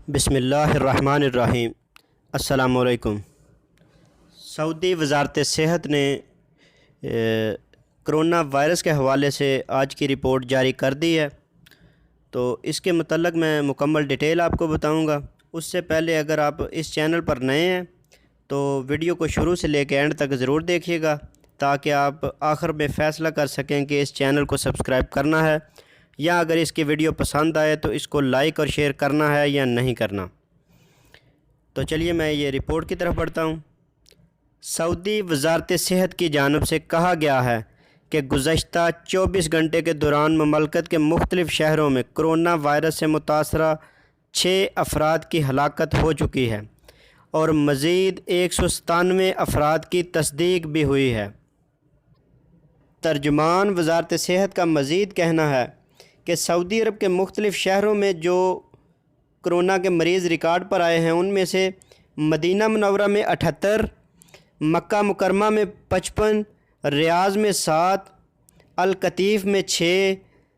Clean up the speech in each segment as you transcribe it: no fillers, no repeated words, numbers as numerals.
بسم اللہ الرحمن الرحیم۔ السلام علیکم۔ سعودی وزارت صحت نے کرونا وائرس کے حوالے سے آج کی رپورٹ جاری کر دی ہے، تو اس کے متعلق میں مکمل ڈیٹیل آپ کو بتاؤں گا۔ اس سے پہلے اگر آپ اس چینل پر نئے ہیں تو ویڈیو کو شروع سے لے کے اینڈ تک ضرور دیکھیے گا، تاکہ آپ آخر میں فیصلہ کر سکیں کہ اس چینل کو سبسکرائب کرنا ہے، یا اگر اس کی ویڈیو پسند آئے تو اس کو لائک اور شیئر کرنا ہے یا نہیں کرنا۔ تو چلیے میں یہ رپورٹ کی طرف بڑھتا ہوں۔ سعودی وزارت صحت کی جانب سے کہا گیا ہے کہ گزشتہ 24 گھنٹے کے دوران مملکت کے مختلف شہروں میں کرونا وائرس سے متاثرہ 6 افراد کی ہلاکت ہو چکی ہے اور مزید 197 افراد کی تصدیق بھی ہوئی ہے۔ ترجمان وزارت صحت کا مزید کہنا ہے کہ سعودی عرب کے مختلف شہروں میں جو کرونا کے مریض ریکارڈ پر آئے ہیں ان میں سے مدینہ منورہ میں 78، مکہ مکرمہ میں 55، ریاض میں 7، القطیف میں 6،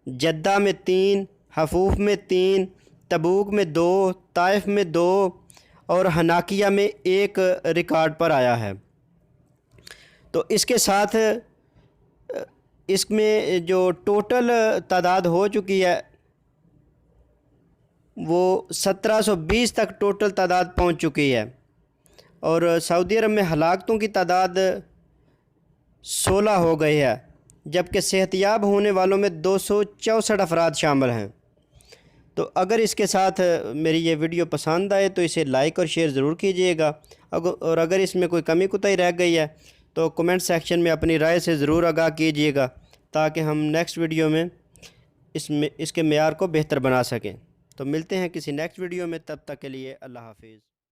جدہ میں 3، حفوف میں 3، تبوک میں 2، طائف میں 2 اور حناکیہ میں 1 ریکارڈ پر آیا ہے۔ تو اس کے ساتھ اس میں جو ٹوٹل تعداد ہو چکی ہے وہ 1720 تک ٹوٹل تعداد پہنچ چکی ہے، اور سعودی عرب میں ہلاکتوں کی تعداد 16 ہو گئی ہے، جبکہ صحت یاب ہونے والوں میں 264 افراد شامل ہیں۔ تو اگر اس کے ساتھ میری یہ ویڈیو پسند آئے تو اسے لائک اور شیئر ضرور کیجیے گا، اور اگر اس میں کوئی کمی کوتاہی رہ گئی ہے تو کمنٹ سیکشن میں اپنی رائے سے ضرور آگاہ کیجیے گا، تاکہ ہم نیکسٹ ویڈیو میں اس کے معیار کو بہتر بنا سکیں۔ تو ملتے ہیں کسی نیکسٹ ویڈیو میں، تب تک کے لیے اللہ حافظ۔